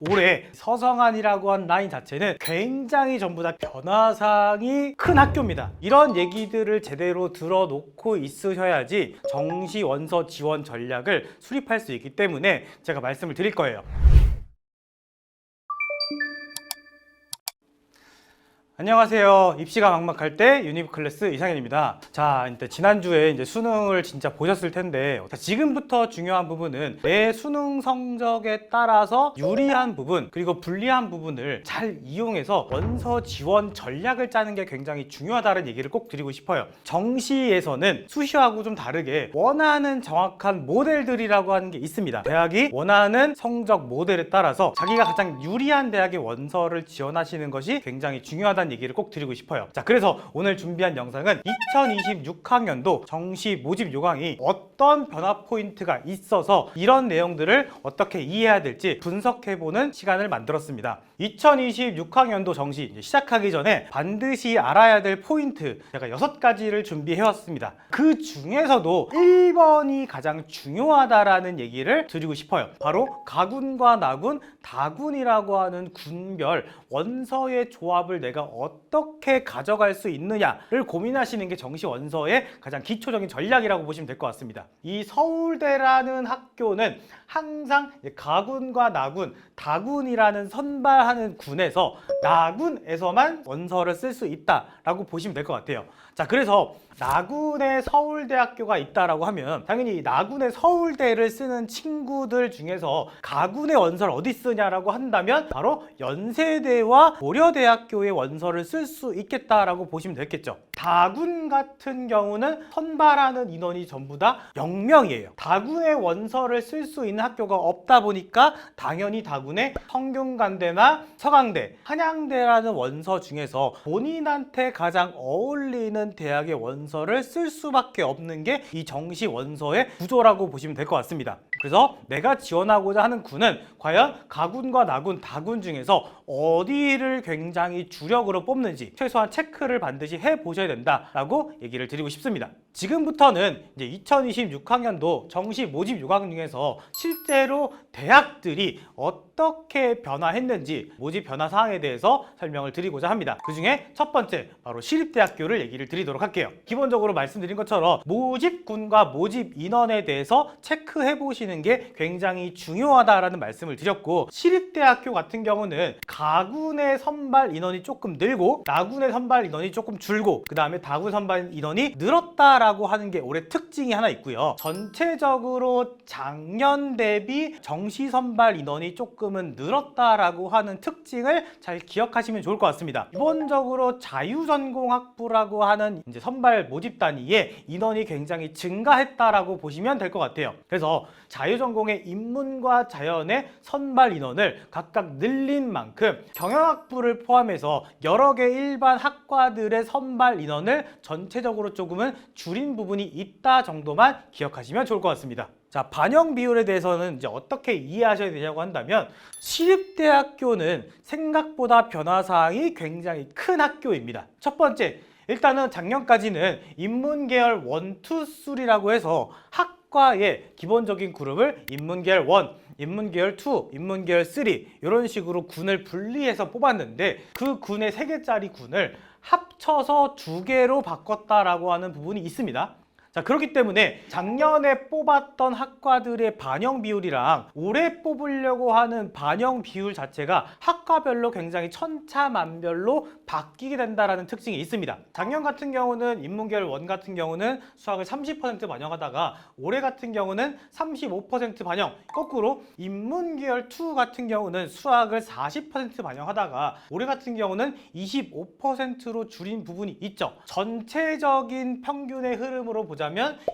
올해 서성한이라고 한 라인 자체는 굉장히 전부 다 변화사항이 큰 학교입니다. 이런 얘기들을 제대로 들어놓고 있으셔야지 정시 원서 지원 전략을 수립할 수 있기 때문에 제가 말씀을 드릴 거예요. 안녕하세요. 입시가 막막할 때 유니브클래스 이상현입니다. 자, 지난주에 수능을 진짜 보셨을 텐데, 지금부터 중요한 부분은 내 수능 성적에 따라서 유리한 부분 그리고 불리한 부분을 잘 이용해서 원서 지원 전략을 짜는 게 굉장히 중요하다는 얘기를 꼭 드리고 싶어요. 정시에서는 수시하고 좀 다르게 원하는 정확한 모델들이라고 하는 게 있습니다. 대학이 원하는 성적 모델에 따라서 자기가 가장 유리한 대학의 원서를 지원하시는 것이 굉장히 중요하다는 얘기를 꼭 드리고 싶어요. 자, 그래서 오늘 준비한 영상은 2026학년도 정시 모집 요강이 어떤 변화 포인트가 있어서 이런 내용들을 어떻게 이해해야 될지 분석해보는 시간을 만들었습니다. 2026학년도 정시 시작하기 전에 반드시 알아야 될 포인트 제가 6가지를 준비해왔습니다. 그 중에서도 1번이 가장 중요하다라는 얘기를 드리고 싶어요. 바로 가군과 나군, 다군이라고 하는 군별 원서의 조합을 내가 어떻게 가져갈 수 있느냐를 고민하시는 게 정시 원서의 가장 기초적인 전략이라고 보시면 될 것 같습니다. 이 서울대라는 학교는 항상 가군과 나군, 다군이라는 선발하는 군에서 나군에서만 원서를 쓸 수 있다라고 보시면 될 것 같아요. 자, 그래서 나군에 서울대학교가 있다라고 하면 당연히 나군에 서울대를 쓰는 친구들 중에서 가군의 원서를 어디 쓰냐라고 한다면 바로 연세대와 고려대학교의 원서를 쓸 수 있겠다라고 보시면 되겠죠. 다군 같은 경우는 선발하는 인원이 전부 다 0명이에요. 다군의 원서를 쓸 수 있는 학교가 없다 보니까 당연히 다군의 성균관대나 서강대, 한양대라는 원서 중에서 본인한테 가장 어울리는 대학의 원서를 쓸 수밖에 없는 게 이 정시 원서의 구조라고 보시면 될 것 같습니다. 그래서 내가 지원하고자 하는 군은 과연 가군과 나군, 다군 중에서 어디를 굉장히 주력으로 뽑는지 최소한 체크를 반드시 해보셔야 된다라고 얘기를 드리고 싶습니다. 지금부터는 이제 2026학년도 정시 모집 요강 중에서 실제로 대학들이 어떻게 변화했는지 모집 변화 사항에 대해서 설명을 드리고자 합니다. 그 중에 첫 번째 바로 시립대학교를 얘기를 드리도록 할게요. 기본적으로 말씀드린 것처럼 모집군과 모집 인원에 대해서 체크해 보시는 게 굉장히 중요하다라는 말씀을 드렸고, 시립대학교 같은 경우는 가군의 선발 인원이 조금 늘고 나군의 선발 인원이 조금 줄고 그 다음에 다군 선발 인원이 늘었다라고 하는 게 올해 특징이 하나 있고요. 전체적으로 작년 대비 정시 선발 인원이 조금은 늘었다라고 하는 특징을 잘 기억하시면 좋을 것 같습니다. 기본적으로 자유전공학부라고 하는 이제 선발 모집 단위에 인원이 굉장히 증가했다라고 보시면 될 것 같아요. 그래서 자유전공의 인문과 자연의 선발 인원을 각각 늘린 만큼 경영학부를 포함해서 여러 개 일반 학과들의 선발 인원을 전체적으로 조금은 줄인 부분이 있다 정도만 기억하시면 좋을 것 같습니다. 자, 반영 비율에 대해서는 이제 어떻게 이해하셔야 되냐고 한다면 시립대학교는 생각보다 변화사항이 굉장히 큰 학교입니다. 첫 번째, 일단은 작년까지는 인문계열 1, 2, 3라고 해서 학과의 기본적인 그룹을 인문계열 1, 인문계열 2, 인문계열 3 이런 식으로 군을 분리해서 뽑았는데 그 군의 3개짜리 군을 합쳐서 2개로 바꿨다라고 하는 부분이 있습니다. 자, 그렇기 때문에 작년에 뽑았던 학과들의 반영 비율이랑 올해 뽑으려고 하는 반영 비율 자체가 학과별로 굉장히 천차만별로 바뀌게 된다는 특징이 있습니다. 작년 같은 경우는 인문계열 1 같은 경우는 수학을 30% 반영하다가 올해 같은 경우는 35% 반영, 거꾸로 인문계열 2 같은 경우는 수학을 40% 반영하다가 올해 같은 경우는 25%로 줄인 부분이 있죠. 전체적인 평균의 흐름으로 보자면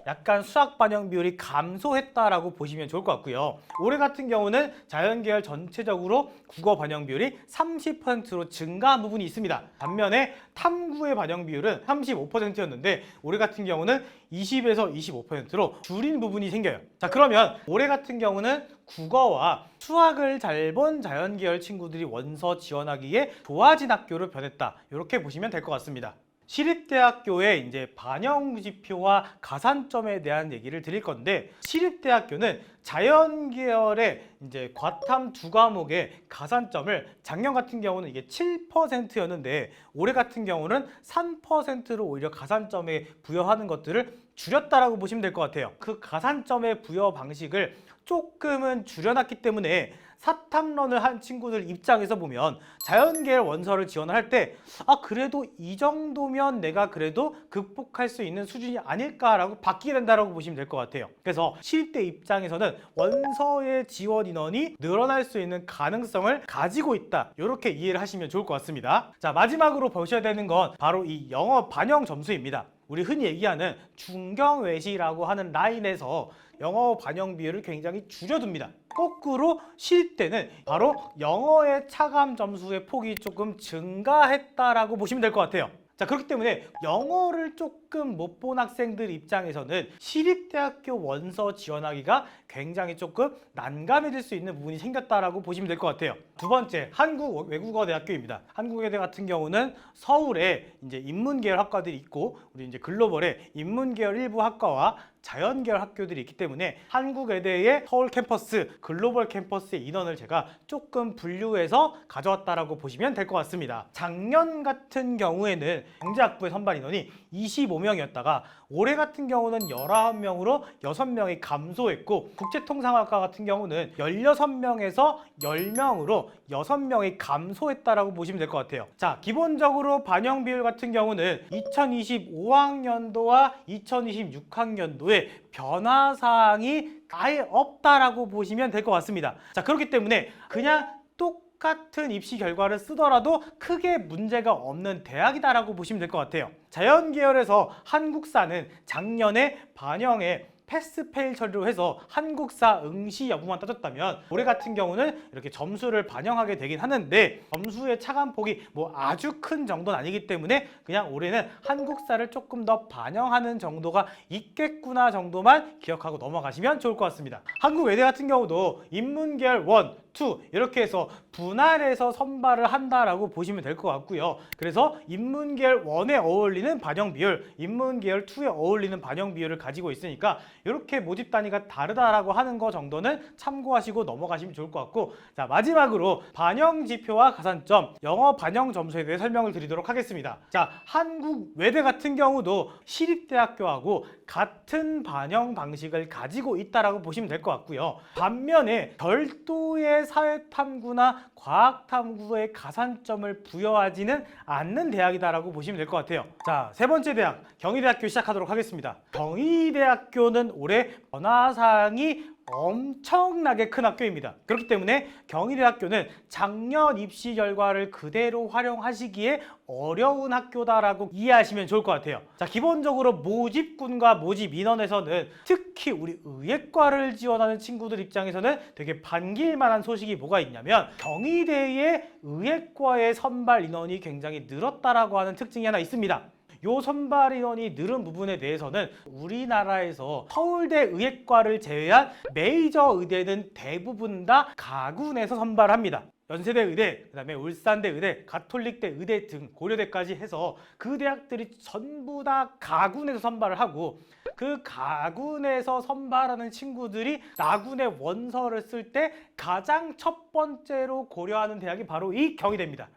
약간 수학 반영 비율이 감소했다라고 보시면 좋을 것 같고요. 올해 같은 경우는 자연계열 전체적으로 국어 반영 비율이 30%로 증가한 부분이 있습니다. 반면에 탐구의 반영 비율은 35%였는데 올해 같은 경우는 20에서 25%로 줄인 부분이 생겨요. 자, 그러면 올해 같은 경우는 국어와 수학을 잘 본 자연계열 친구들이 원서 지원하기에 좋아진 학교로 변했다, 이렇게 보시면 될 것 같습니다. 시립대학교의 이제 반영 지표와 가산점에 대한 얘기를 드릴 건데, 시립대학교는 자연 계열의 이제 과탐 두 과목의 가산점을 작년 같은 경우는 이게 7%였는데 올해 같은 경우는 3%로 오히려 가산점에 부여하는 것들을 줄였다라고 보시면 될 것 같아요. 그 가산점의 부여 방식을 조금은 줄여놨기 때문에 사탐런을 한 친구들 입장에서 보면 자연계열 원서를 지원을 할 때 그래도 이 정도면 내가 그래도 극복할 수 있는 수준이 아닐까라고 바뀌게 된다라고 보시면 될 것 같아요. 그래서 시립대 입장에서는 원서의 지원 인원이 늘어날 수 있는 가능성을 가지고 있다, 이렇게 이해를 하시면 좋을 것 같습니다. 자, 마지막으로 보셔야 되는 건 바로 이 영어 반영 점수입니다. 우리 흔히 얘기하는 중경외시라고 하는 라인에서 영어 반영 비율을 굉장히 줄여둡니다. 거꾸로 시립대는 바로 영어의 차감 점수의 폭이 조금 증가했다라고 보시면 될 것 같아요. 자, 그렇기 때문에 영어를 조금 못 본 학생들 입장에서는 시립대학교 원서 지원하기가 굉장히 조금 난감해질 수 있는 부분이 생겼다라고 보시면 될 것 같아요. 두 번째, 한국외국어대학교입니다. 한국외대 같은 경우는 서울에 이제 인문계열 학과들이 있고, 우리 이제 글로벌에 인문계열 일부 학과와 자연계열 학교들이 있기 때문에 한국외대의 서울 캠퍼스, 글로벌 캠퍼스의 인원을 제가 조금 분류해서 가져왔다라고 보시면 될 것 같습니다. 작년 같은 경우에는 경제학부의 선발 인원이 25명이었다가 올해 같은 경우는 19명으로 6명이 감소했고, 국제통상학과 같은 경우는 16명에서 10명으로 6명이 감소했다라고 보시면 될 것 같아요. 자, 기본적으로 반영 비율 같은 경우는 2025학년도와 2026학년도에 변화사항이 아예 없다라고 보시면 될 것 같습니다. 자, 그렇기 때문에 그냥 똑같은 입시 결과를 쓰더라도 크게 문제가 없는 대학이다라고 보시면 될 것 같아요. 자연계열에서 한국사는 작년에 반영에 패스페일 처리로 해서 한국사 응시 여부만 따졌다면 올해 같은 경우는 이렇게 점수를 반영하게 되긴 하는데 점수의 차감폭이 뭐 아주 큰 정도는 아니기 때문에 그냥 올해는 한국사를 조금 더 반영하는 정도가 있겠구나 정도만 기억하고 넘어가시면 좋을 것 같습니다. 한국외대 같은 경우도 인문계열 1, 2 이렇게 해서 분할해서 선발을 한다라고 보시면 될 것 같고요. 그래서 인문계열 1에 어울리는 반영 비율, 인문계열 2에 어울리는 반영 비율을 가지고 있으니까 이렇게 모집 단위가 다르다라고 하는 거 정도는 참고하시고 넘어가시면 좋을 것 같고, 자, 마지막으로 반영 지표와 가산점, 영어 반영 점수에 대해 설명을 드리도록 하겠습니다. 자, 한국외대 같은 경우도 시립대학교하고 같은 반영 방식을 가지고 있다라고 보시면 될 것 같고요. 반면에 별도의 사회탐구나 과학탐구의 가산점을 부여하지는 않는 대학이다라고 보시면 될 것 같아요. 자, 세 번째 대학, 경희대학교 시작하도록 하겠습니다. 경희대학교는 올해 변화사항이 엄청나게 큰 학교입니다. 그렇기 때문에 경희대학교는 작년 입시 결과를 그대로 활용하시기에 어려운 학교다라고 이해하시면 좋을 것 같아요. 자, 기본적으로 모집군과 모집 인원에서는 특히 우리 의예과를 지원하는 친구들 입장에서는 되게 반길만한 소식이 뭐가 있냐면 경희대의 의예과의 선발 인원이 굉장히 늘었다라고 하는 특징이 하나 있습니다. 요 선발 인원이 늘은 부분에 대해서는 우리나라에서 서울대 의예과를 제외한 메이저 의대는 대부분 다 가군에서 선발합니다. 연세대 의대, 그다음에 울산대 의대, 가톨릭대 의대 등 고려대까지 해서 그 대학들이 전부 다 가군에서 선발을 하고, 그 가군에서 선발하는 친구들이 나군의 원서를 쓸 때 가장 첫 번째로 고려하는 대학이 바로 이 경희대입니다.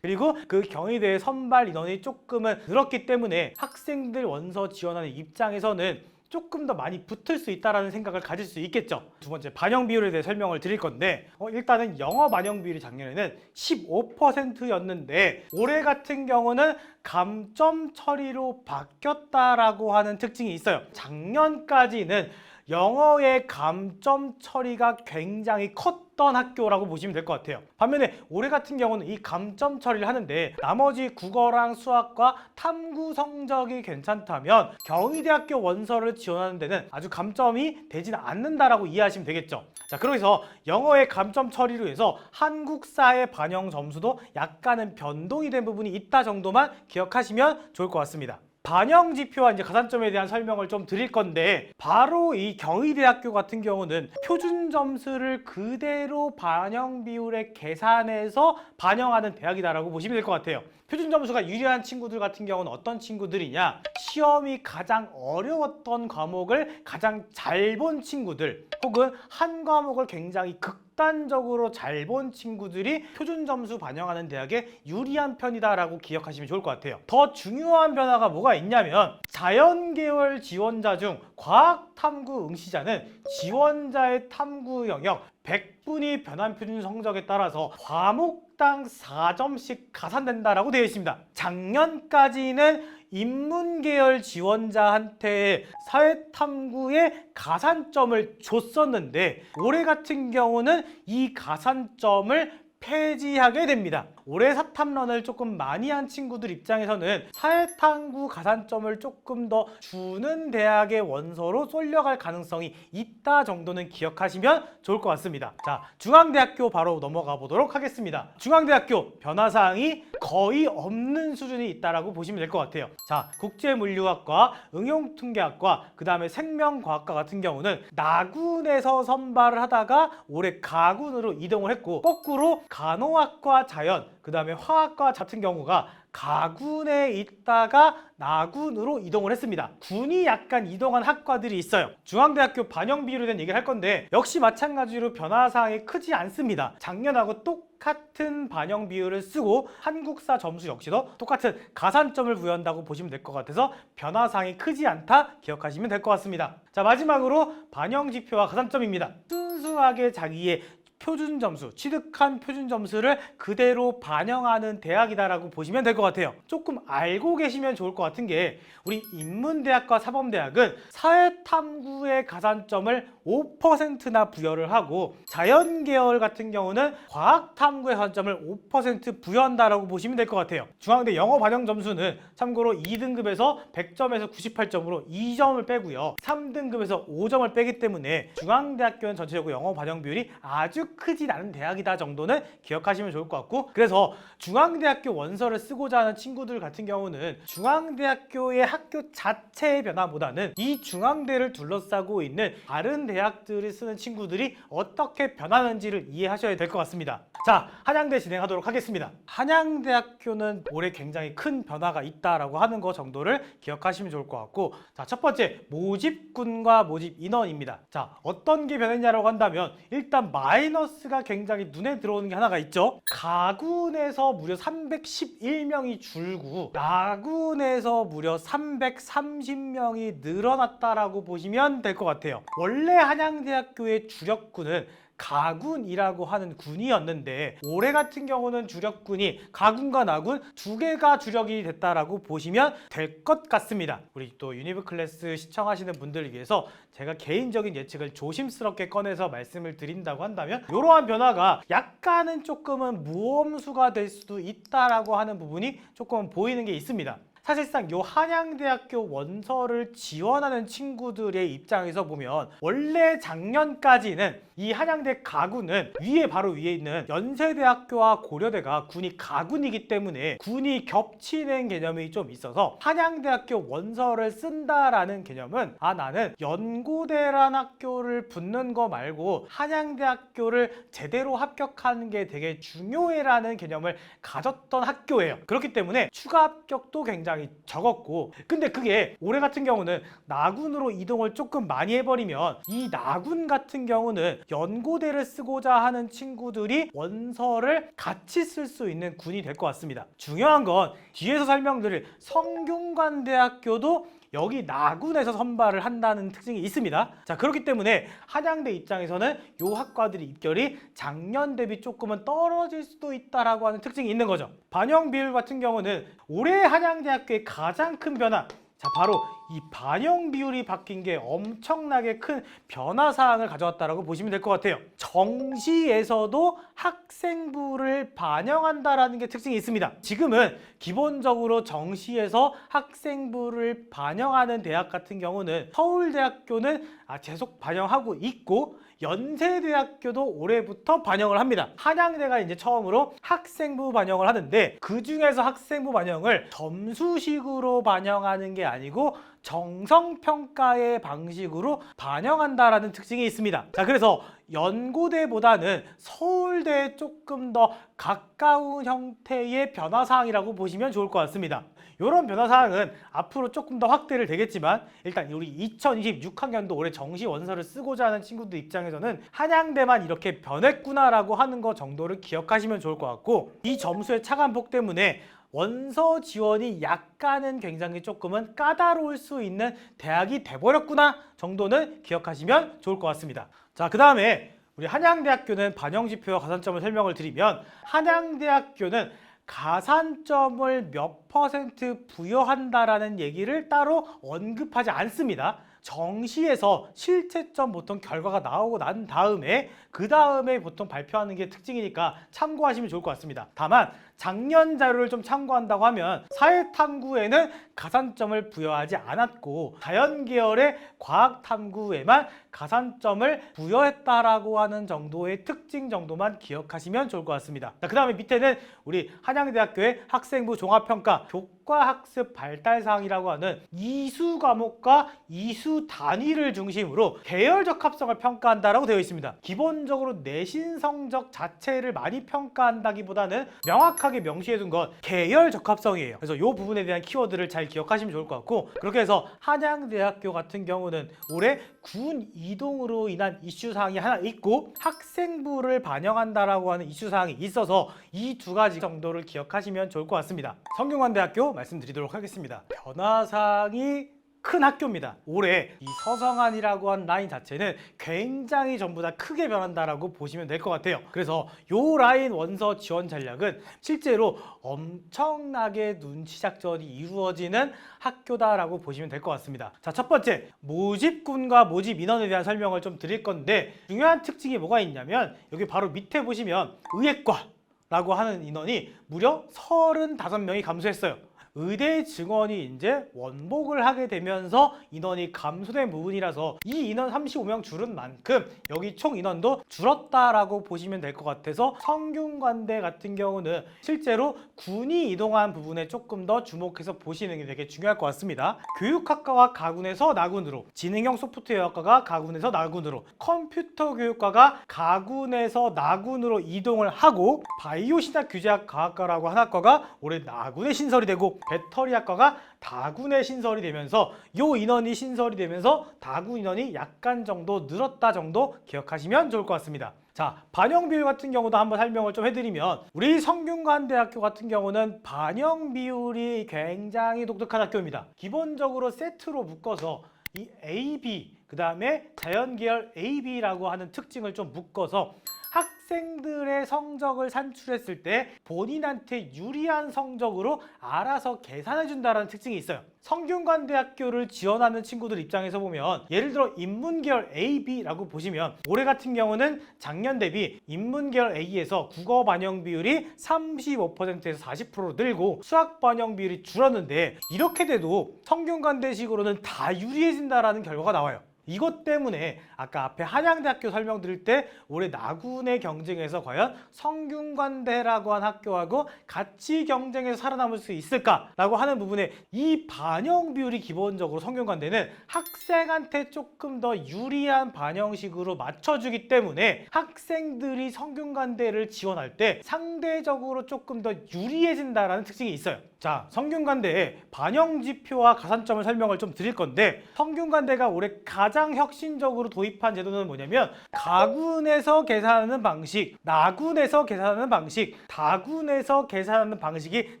그리고 그 경희대의 선발 인원이 조금은 늘었기 때문에 학생들 원서 지원하는 입장에서는 조금 더 많이 붙을 수 있다는 생각을 가질 수 있겠죠. 두 번째, 반영 비율에 대해 설명을 드릴 건데 일단은 영어 반영 비율이 작년에는 15%였는데 올해 같은 경우는 감점 처리로 바뀌었다라고 하는 특징이 있어요. 작년까지는 영어의 감점 처리가 굉장히 컸던 학교라고 보시면 될 것 같아요. 반면에 올해 같은 경우는 이 감점 처리를 하는데 나머지 국어랑 수학과 탐구 성적이 괜찮다면 경희대학교 원서를 지원하는 데는 아주 감점이 되지는 않는다라고 이해하시면 되겠죠. 자, 그래서 영어의 감점 처리로 해서 한국사의 반영 점수도 약간은 변동이 된 부분이 있다 정도만 기억하시면 좋을 것 같습니다. 반영 지표와 이제 가산점에 대한 설명을 좀 드릴 건데, 바로 이 경희대학교 같은 경우는 표준 점수를 그대로 반영 비율에 계산해서 반영하는 대학이다라고 보시면 될 것 같아요. 표준 점수가 유리한 친구들 같은 경우는 어떤 친구들이냐? 시험이 가장 어려웠던 과목을 가장 잘 본 친구들, 혹은 한 과목을 굉장히 극단적으로 잘 본 친구들이 표준 점수 반영하는 대학에 유리한 편이다라고 기억하시면 좋을 것 같아요. 더 중요한 변화가 뭐가 있냐면, 자연계열 지원자 중 과학탐구 응시자는 지원자의 탐구 영역 100분위 변환 표준 성적에 따라서 과목당 4점씩 가산된다라고 되어 있습니다. 작년까지는 인문계열 지원자한테 사회탐구에 가산점을 줬었는데, 올해 같은 경우는 이 가산점을 폐지하게 됩니다. 올해 사탐런을 조금 많이 한 친구들 입장에서는 사회탐구 가산점을 조금 더 주는 대학의 원서로 쏠려갈 가능성이 있다 정도는 기억하시면 좋을 것 같습니다. 자, 중앙대학교 바로 넘어가 보도록 하겠습니다. 중앙대학교 변화사항이 거의 없는 수준이 있다라고 보시면 될 것 같아요. 자, 국제물류학과, 응용통계학과, 그 다음에 생명과학과 같은 경우는 나군에서 선발을 하다가 올해 가군으로 이동을 했고, 거꾸로 간호학과, 자연, 그 다음에 화학과 같은 경우가 가군에 있다가 나군으로 이동을 했습니다. 군이 약간 이동한 학과들이 있어요. 중앙대학교 반영 비율에 대한 얘기를 할 건데, 역시 마찬가지로 변화사항이 크지 않습니다. 작년하고 똑같은 반영 비율을 쓰고 한국사 점수 역시도 똑같은 가산점을 부여한다고 보시면 될 것 같아서 변화사항이 크지 않다 기억하시면 될 것 같습니다. 자, 마지막으로 반영 지표와 가산점입니다. 순수하게 자기의 표준 점수, 취득한 표준 점수를 그대로 반영하는 대학이다라고 보시면 될 것 같아요. 조금 알고 계시면 좋을 것 같은 게, 우리 인문대학과 사범대학은 사회탐구의 가산점을 5%나 부여를 하고, 자연계열 같은 경우는 과학탐구의 가산점을 5% 부여한다라고 보시면 될 것 같아요. 중앙대 영어 반영 점수는 참고로 2등급에서 100점에서 98점으로 2점을 빼고요, 3등급에서 5점을 빼기 때문에 중앙대학교는 전체적으로 영어 반영 비율이 아주 크진 않은 대학이다 정도는 기억하시면 좋을 것 같고, 그래서 중앙대학교 원서를 쓰고자 하는 친구들 같은 경우는 중앙대학교의 학교 자체의 변화보다는 이 중앙대를 둘러싸고 있는 다른 대학들을 쓰는 친구들이 어떻게 변하는지를 이해하셔야 될 것 같습니다. 자, 한양대 진행하도록 하겠습니다. 한양대학교는 올해 굉장히 큰 변화가 있다라고 하는 거 정도를 기억하시면 좋을 것 같고, 자, 첫 번째, 모집군과 모집 인원입니다. 자, 어떤 게 변했냐라고 한다면, 일단 마이너스가 굉장히 눈에 들어오는 게 하나가 있죠. 가군에서 무려 311명이 줄고 나군에서 무려 330명이 늘어났다라고 보시면 될 것 같아요. 원래 한양대학교의 주력군은 가군이라고 하는 군이었는데, 올해 같은 경우는 주력군이 가군과 나군 두 개가 주력이 됐다라고 보시면 될 것 같습니다. 우리 또 유니브 클래스 시청하시는 분들을 위해서 제가 개인적인 예측을 조심스럽게 꺼내서 말씀을 드린다고 한다면, 이러한 변화가 약간은 조금은 모험수가 될 수도 있다라고 하는 부분이 조금 보이는 게 있습니다. 사실상 이 한양대학교 원서를 지원하는 친구들의 입장에서 보면, 원래 작년까지는 이 한양대 가군은 바로 위에 있는 연세대학교와 고려대가 군이 가군이기 때문에 군이 겹치는 개념이 좀 있어서, 한양대학교 원서를 쓴다라는 개념은, 나는 연고대란 학교를 붙는 거 말고 한양대학교를 제대로 합격하는 게 되게 중요해라는 개념을 가졌던 학교예요. 그렇기 때문에 추가 합격도 굉장히 적었고, 근데 그게 올해 같은 경우는 나군으로 이동을 조금 많이 해버리면, 이 나군 같은 경우는 연고대를 쓰고자 하는 친구들이 원서를 같이 쓸 수 있는 군이 될 것 같습니다. 중요한 건 뒤에서 설명드릴 성균관대학교도 여기 나군에서 선발을 한다는 특징이 있습니다. 자, 그렇기 때문에 한양대 입장에서는 이 학과들의 입결이 작년 대비 조금은 떨어질 수도 있다라고 하는 특징이 있는 거죠. 반영 비율 같은 경우는 올해 한양대학교의 가장 큰 변화, 자, 바로 이 반영 비율이 바뀐 게 엄청나게 큰 변화 사항을 가져왔다라고 보시면 될 것 같아요. 정시에서도 학생부를 반영한다라는 게 특징이 있습니다. 지금은 기본적으로 정시에서 학생부를 반영하는 대학 같은 경우는 서울대학교는 계속 반영하고 있고, 연세대학교도 올해부터 반영을 합니다. 한양대가 이제 처음으로 학생부 반영을 하는데 그 중에서 학생부 반영을 점수식으로 반영하는 게 아니고 정성평가의 방식으로 반영한다라는 특징이 있습니다. 자, 그래서 연고대보다는 서울대에 조금 더 가까운 형태의 변화사항이라고 보시면 좋을 것 같습니다. 이런 변화사항은 앞으로 조금 더 확대를 되겠지만 일단 우리 2026학년도 올해 정시 원서를 쓰고자 하는 친구들 입장에서는 한양대만 이렇게 변했구나라고 하는 거 정도를 기억하시면 좋을 것 같고, 이 점수의 차감폭 때문에 원서 지원이 약간은 굉장히 조금은 까다로울 수 있는 대학이 돼버렸구나 정도는 기억하시면 좋을 것 같습니다. 자, 그 다음에 우리 한양대학교는 반영지표와 가산점을 설명을 드리면, 한양대학교는 가산점을 몇 % 부여한다라는 얘기를 따로 언급하지 않습니다. 정시에서 실채점 보통 결과가 나오고 난 다음에 그 다음에 보통 발표하는 게 특징이니까 참고하시면 좋을 것 같습니다. 다만 작년 자료를 좀 참고한다고 하면 사회탐구에는 가산점을 부여하지 않았고 자연계열의 과학탐구에만 가산점을 부여했다라고 하는 정도의 특징 정도만 기억하시면 좋을 것 같습니다. 그 다음에 밑에는 우리 한양대학교의 학생부 종합평가 교과학습 발달사항이라고 하는 이수 과목과 이수 단위를 중심으로 계열적 합성을 평가한다라고 되어 있습니다. 기본적으로 내신 성적 자체를 많이 평가한다기보다는 명확하게 명시해둔 건 계열 적합성이에요. 그래서 이 부분에 대한 키워드를 잘 기억하시면 좋을 것 같고, 그렇게 해서 한양대학교 같은 경우는 올해 군 이동으로 인한 이슈사항이 하나 있고 학생부를 반영한다라고 하는 이슈사항이 있어서 이 두 가지 정도를 기억하시면 좋을 것 같습니다. 성균관대학교 말씀드리도록 하겠습니다. 변화사항이 큰 학교입니다. 올해 이 서성안이라고 한 라인 자체는 굉장히 전부 다 크게 변한다라고 보시면 될 것 같아요. 그래서 이 라인 원서 지원 전략은 실제로 엄청나게 눈치 작전이 이루어지는 학교다라고 보시면 될 것 같습니다. 자, 첫 번째, 모집군과 모집 인원에 대한 설명을 좀 드릴 건데, 중요한 특징이 뭐가 있냐면 여기 바로 밑에 보시면 의예과라고 하는 인원이 무려 35명이 감소했어요. 의대 증원이 이제 원복을 하게 되면서 인원이 감소된 부분이라서 이 인원 35명 줄은 만큼 여기 총 인원도 줄었다라고 보시면 될 것 같아서 성균관대 같은 경우는 실제로 군이 이동한 부분에 조금 더 주목해서 보시는 게 되게 중요할 것 같습니다. 교육학과가 가군에서 나군으로, 지능형 소프트웨어학과가 가군에서 나군으로, 컴퓨터 교육과가 가군에서 나군으로 이동을 하고, 바이오신학 규제학 과학과라고 한 학과가 올해 나군에 신설이 되고 배터리학과가 다군에 신설이 되면서 이 인원이 신설이 되면서 다군 인원이 약간 정도 늘었다 정도 기억하시면 좋을 것 같습니다. 자, 반영 비율 같은 경우도 한번 설명을 좀 해드리면, 우리 성균관대학교 같은 경우는 반영 비율이 굉장히 독특한 학교입니다. 기본적으로 세트로 묶어서 이 AB, 그 다음에 자연계열 AB라고 하는 특징을 좀 묶어서 학생들의 성적을 산출했을 때 본인한테 유리한 성적으로 알아서 계산해 준다는 특징이 있어요. 성균관대학교를 지원하는 친구들 입장에서 보면, 예를 들어 인문계열 AB라고 보시면 올해 같은 경우는 작년 대비 인문계열 A에서 국어 반영 비율이 35%에서 40%로 늘고 수학 반영 비율이 줄었는데, 이렇게 돼도 성균관대식으로는 다 유리해진다라는 결과가 나와요. 이것 때문에 아까 앞에 한양대학교 설명드릴 때 올해 나군의 경쟁에서 과연 성균관대라고 한 학교하고 같이 경쟁해서 살아남을 수 있을까라고 하는 부분에 이 반영 비율이 기본적으로 성균관대는 학생한테 조금 더 유리한 반영식으로 맞춰주기 때문에 학생들이 성균관대를 지원할 때 상대적으로 조금 더 유리해진다라는 특징이 있어요. 자, 성균관대의 반영지표와 가산점을 설명을 좀 드릴 건데, 성균관대가 올해 가장 혁신적으로 도입한 제도는 뭐냐면 가군에서 계산하는 방식, 나군에서 계산하는 방식, 다군에서 계산하는 방식이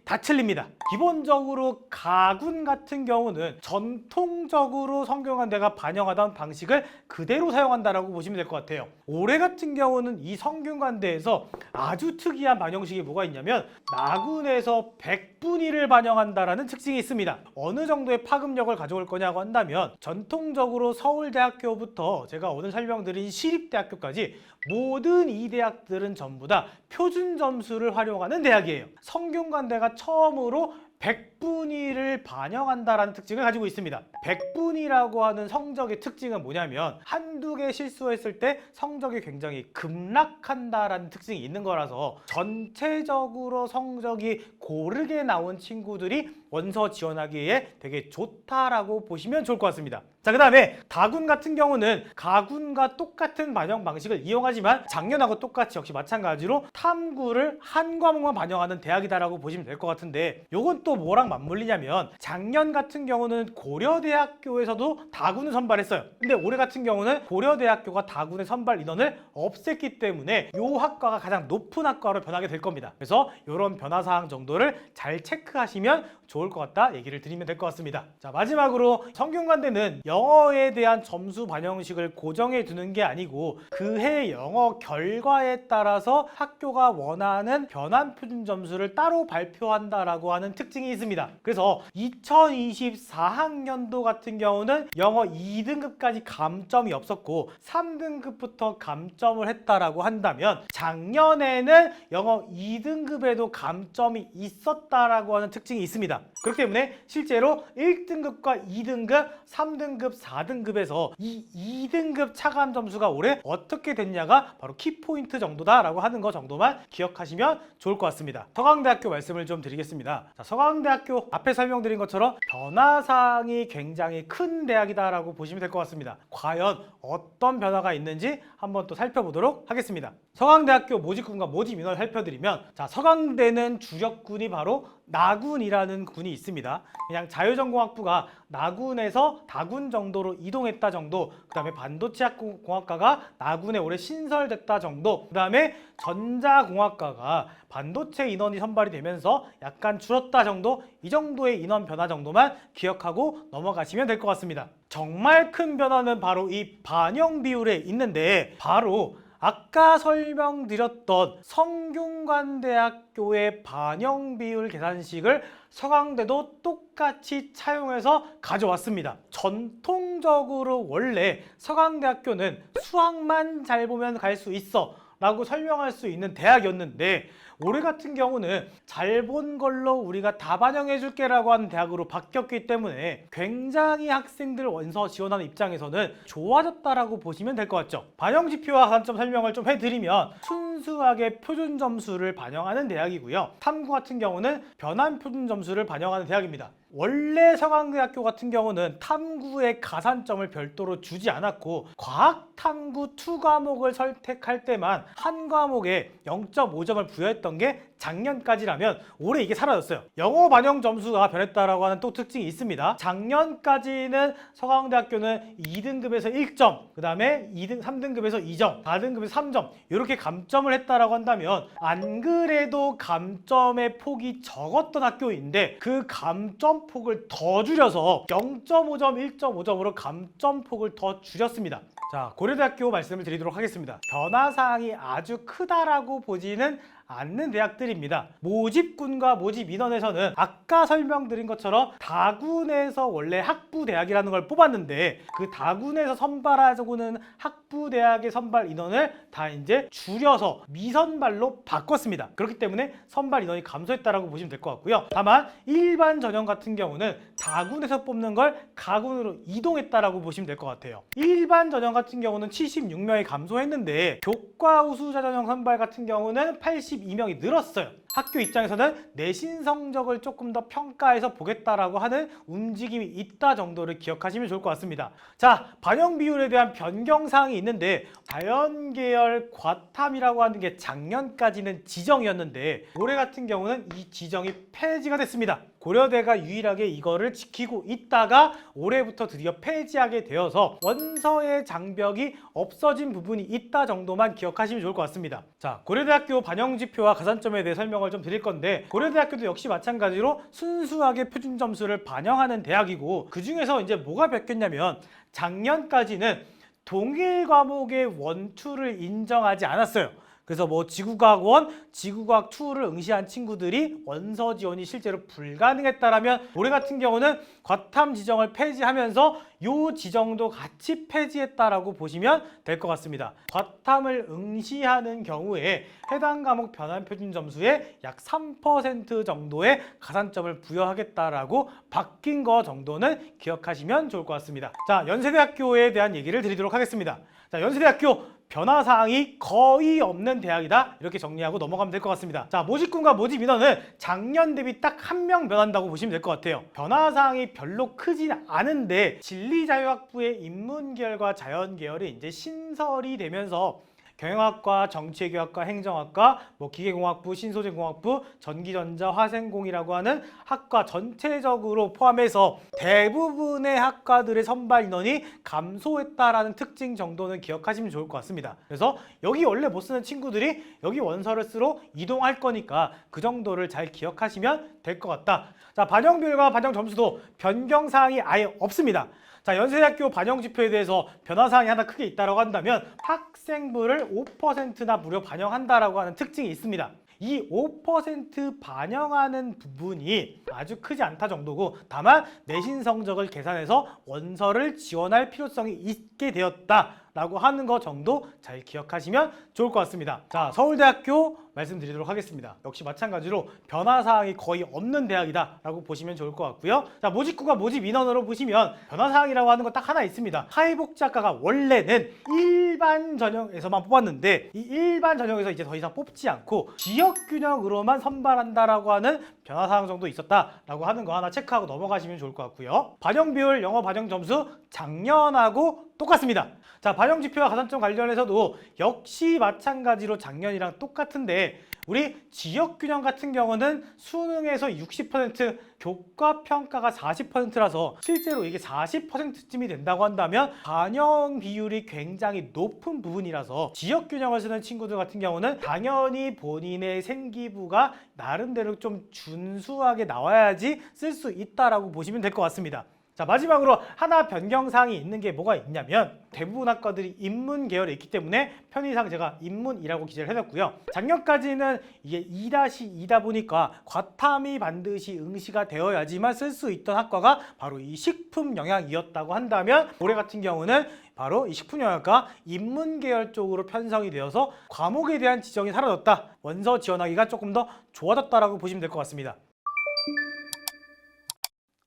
다 틀립니다. 기본적으로 가군 같은 경우는 전통적으로 성균관대가 반영하던 방식을 그대로 사용한다라고 보시면 될 것 같아요. 올해 같은 경우는 이 성균관대에서 아주 특이한 반영식이 뭐가 있냐면 나군에서 100분위를 반영한다라는 특징이 있습니다. 어느 정도의 파급력을 가져올 거냐고 한다면, 전통적으로 서울대학교부터 제가 오늘 설명드린 시립대학교까지 모든 이 대학들은 전부 다 표준 점수를 활용하는 대학이에요. 성균관대가 처음으로 100 백분위를 반영한다라는 특징을 가지고 있습니다. 백분위라고 하는 성적의 특징은 뭐냐면 한두 개 실수했을 때 성적이 굉장히 급락한다라는 특징이 있는 거라서 전체적으로 성적이 고르게 나온 친구들이 원서 지원하기에 되게 좋다라고 보시면 좋을 것 같습니다. 자, 그 다음에 다군 같은 경우는 가군과 똑같은 반영 방식을 이용하지만 작년하고 똑같이 역시 마찬가지로 탐구를 한 과목만 반영하는 대학이다라고 보시면 될 것 같은데, 요건 또 뭐랑 맞물리냐면 작년 같은 경우는 고려대학교에서도 다군을 선발했어요. 근데 올해 같은 경우는 고려대학교가 다군의 선발 인원을 없앴기 때문에 요 학과가 가장 높은 학과로 변하게 될 겁니다. 그래서 이런 변화사항 정도를 잘 체크하시면 좋을 것 같다 얘기를 드리면 될 것 같습니다. 자, 마지막으로 성균관대는 영어에 대한 점수 반영식을 고정해 두는 게 아니고 그해 영어 결과에 따라서 학교가 원하는 변환 표준 점수를 따로 발표한다라고 하는 특징이 있습니다. 그래서 2024학년도 같은 경우는 영어 2등급까지 감점이 없었고 3등급부터 감점을 했다라고 한다면 작년에는 영어 2등급에도 감점이 있었다라고 하는 특징이 있습니다. 그렇기 때문에 실제로 1등급과 2등급, 3등급, 4등급에서 이 2등급 차감 점수가 올해 어떻게 됐냐가 바로 키포인트 정도다라고 하는 거 정도만 기억하시면 좋을 것 같습니다. 서강대학교 말씀을 좀 드리겠습니다. 자, 서강대학교 앞에 설명드린 것처럼 변화사항이 굉장히 큰 대학이다라고 보시면 될 것 같습니다. 과연 어떤 변화가 있는지 한번 또 살펴보도록 하겠습니다. 서강대학교 모집군과 모집 인원을 살펴드리면, 자, 서강대는 주력군이 바로 나군이라는 군이 있습니다. 그냥 자유전공학부가 나군에서 다군 정도로 이동했다 정도, 그 다음에 반도체공학과가 나군에 올해 신설됐다 정도, 그 다음에 전자공학과가 반도체 인원이 선발이 되면서 약간 줄었다 정도, 이 정도의 인원 변화 정도만 기억하고 넘어가시면 될 것 같습니다. 정말 큰 변화는 바로 이 반영 비율에 있는데, 바로 아까 설명드렸던 성균관대학교의 반영 비율 계산식을 서강대도 똑같이 차용해서 가져왔습니다. 전통적으로 원래 서강대학교는 수학만 잘 보면 갈 수 있어 라고 설명할 수 있는 대학이었는데, 올해 같은 경우는 잘 본 걸로 우리가 다 반영해 줄게 라고 하는 대학으로 바뀌었기 때문에 굉장히 학생들 원서 지원하는 입장에서는 좋아졌다라고 보시면 될 것 같죠. 반영 지표와 관점 설명을 좀 해드리면, 순수하게 표준 점수를 반영하는 대학이고요. 탐구 같은 경우는 변환 표준 점수를 반영하는 대학입니다. 원래 서강대학교 같은 경우는 탐구의 가산점을 별도로 주지 않았고 과학탐구 2과목을 선택할 때만 한 과목에 0.5점을 부여했던 게 작년까지라면 올해 이게 사라졌어요. 영어 반영 점수가 변했다라고 하는 또 특징이 있습니다. 작년까지는 서강대학교는 2등급에서 1점, 그 다음에 3등급에서 2점, 4등급에서 3점 이렇게 감점을 했다라고 한다면, 안 그래도 감점의 폭이 적었던 학교인데 그 감점 폭을 더 줄여서 0.5점, 1.5점으로 감점폭을 더 줄였습니다. 자, 고려대학교 말씀을 드리도록 하겠습니다. 변화사항이 아주 크다라고 보지는 않는 대학들입니다. 모집군과 모집 인원에서는 아까 설명드린 것처럼 다군에서 원래 학부대학이라는 걸 뽑았는데 그 다군에서 선발하고는 학부대학의 선발 인원을 다 이제 줄여서 미선발로 바꿨습니다. 그렇기 때문에 선발 인원이 감소했다라고 보시면 될 것 같고요. 다만 일반 전형 같은 경우는 다군에서 뽑는 걸 가군으로 이동했다라고 보시면 될 것 같아요. 일반 전형 같은 경우는 76명이 감소했는데 교과 우수자 전형 선발 같은 경우는 82명이 늘었어요. 학교 입장에서는 내신 성적을 조금 더 평가해서 보겠다라고 하는 움직임이 있다 정도를 기억하시면 좋을 것 같습니다. 자, 반영 비율에 대한 변경사항이 있는데, 자연계열 과탐이라고 하는 게 작년까지는 지정이었는데 올해 같은 경우는 이 지정이 폐지가 됐습니다. 고려대가 유일하게 이거를 지키고 있다가 올해부터 드디어 폐지하게 되어서 원서의 장벽이 없어진 부분이 있다 정도만 기억하시면 좋을 것 같습니다. 자, 고려대학교 반영지표와 가산점에 대해 설명을 좀 드릴 건데, 고려대학교도 역시 마찬가지로 순수하게 표준 점수를 반영하는 대학이고, 그 중에서 이제 뭐가 바뀌었냐면 작년까지는 동일 과목의 원투를 인정하지 않았어요. 그래서 뭐 지구과학 1, 지구과학 2를 응시한 친구들이 원서 지원이 실제로 불가능했다라면 올해 같은 경우는 과탐 지정을 폐지하면서 요 지정도 같이 폐지했다라고 보시면 될 것 같습니다. 과탐을 응시하는 경우에 해당 과목 변환 표준 점수의 약 3% 정도의 가산점을 부여하겠다라고 바뀐 거 정도는 기억하시면 좋을 것 같습니다. 자, 연세대학교에 대한 얘기를 드리도록 하겠습니다. 자, 연세대학교 변화사항이 거의 없는 대학이다, 이렇게 정리하고 넘어가면 될 것 같습니다. 자, 모집군과 모집 인원은 작년 대비 딱 한 명 변한다고 보시면 될 것 같아요. 변화사항이 별로 크진 않은데 진리자유학부의 인문계열과 자연계열이 이제 신설이 되면서 경영학과, 정치외교학과, 행정학과, 뭐 기계공학부, 신소재공학부, 전기전자, 화생공이라고 하는 학과 전체적으로 포함해서 대부분의 학과들의 선발 인원이 감소했다라는 특징 정도는 기억하시면 좋을 것 같습니다. 그래서 여기 원래 못 쓰는 친구들이 여기 원서를 쓰러 이동할 거니까 그 정도를 잘 기억하시면 될 것 같다. 자, 반영 비율과 반영 점수도 변경 사항이 아예 없습니다. 자, 연세대학교 반영 지표에 대해서 변화 사항이 하나 크게 있다고 한다면 학생부를 5%나 무려 반영한다라고 하는 특징이 있습니다. 이 5% 반영하는 부분이 아주 크지 않다 정도고, 다만 내신 성적을 계산해서 원서를 지원할 필요성이 있게 되었다라고 하는 거 정도 잘 기억하시면 좋을 것 같습니다. 자, 서울대학교 말씀드리도록 하겠습니다. 역시 마찬가지로 변화사항이 거의 없는 대학이다 라고 보시면 좋을 것 같고요. 자, 모집구가 모집 인원으로 보시면 변화사항이라고 하는 거 딱 하나 있습니다. 사회복지학과가 원래는 일반 전형에서만 뽑았는데 이 일반 전형에서 이제 더 이상 뽑지 않고 지역균형으로만 선발한다라고 하는 변화사항 정도 있었다라고 하는 거 하나 체크하고 넘어가시면 좋을 것 같고요. 반영 비율, 영어 반영 점수 작년하고 똑같습니다. 자, 반영 지표와 가산점 관련해서도 역시 마찬가지로 작년이랑 똑같은데, 우리 지역균형 같은 경우는 수능에서 60%, 교과평가가 40%라서 실제로 이게 40%쯤이 된다고 한다면 반영 비율이 굉장히 높은 부분이라서 지역균형을 쓰는 친구들 같은 경우는 당연히 본인의 생기부가 나름대로 좀 준수하게 나와야지 쓸 수 있다라고 보시면 될 것 같습니다. 자, 마지막으로 하나 변경사항이 있는 게 뭐가 있냐면, 대부분 학과들이 인문 계열에 있기 때문에 편의상 제가 인문이라고 기재를 해놨고요. 작년까지는 이게 2-2다 보니까 과탐이 반드시 응시가 되어야지만 쓸 수 있던 학과가 바로 이 식품영양이었다고 한다면, 올해 같은 경우는 바로 이 식품영양과 인문 계열 쪽으로 편성이 되어서 과목에 대한 지정이 사라졌다, 원서 지원하기가 조금 더 좋아졌다라고 보시면 될 것 같습니다.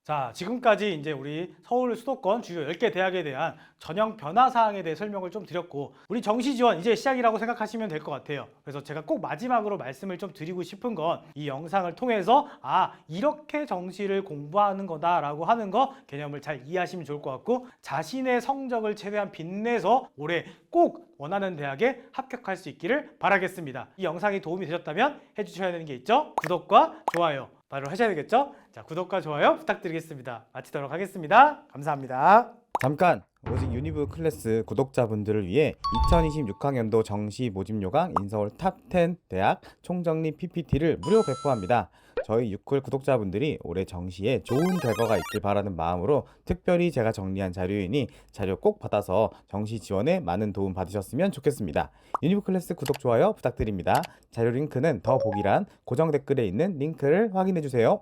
자, 지금까지 이제 우리 서울 수도권 주요 10개 대학에 대한 전형 변화 사항에 대해 설명을 좀 드렸고, 우리 정시 지원 이제 시작이라고 생각하시면 될 것 같아요. 그래서 제가 꼭 마지막으로 말씀을 좀 드리고 싶은 건, 이 영상을 통해서 이렇게 정시를 공부하는 거다라고 하는 거 개념을 잘 이해하시면 좋을 것 같고, 자신의 성적을 최대한 빛내서 올해 꼭 원하는 대학에 합격할 수 있기를 바라겠습니다. 이 영상이 도움이 되셨다면 해주셔야 되는 게 있죠. 구독과 좋아요 바로 하셔야 되겠죠? 자, 구독과 좋아요 부탁드리겠습니다. 마치도록 하겠습니다. 감사합니다. 잠깐! 오직 유니브 클래스 구독자분들을 위해 2026학년도 정시 모집 요강 인서울 탑10 대학 총정리 PPT를 무료 배포합니다. 저희 유클 구독자분들이 올해 정시에 좋은 결과가 있길 바라는 마음으로 특별히 제가 정리한 자료이니 자료 꼭 받아서 정시 지원에 많은 도움 받으셨으면 좋겠습니다. 유니브 클래스 구독, 좋아요 부탁드립니다. 자료 링크는 더보기란 고정 댓글에 있는 링크를 확인해주세요.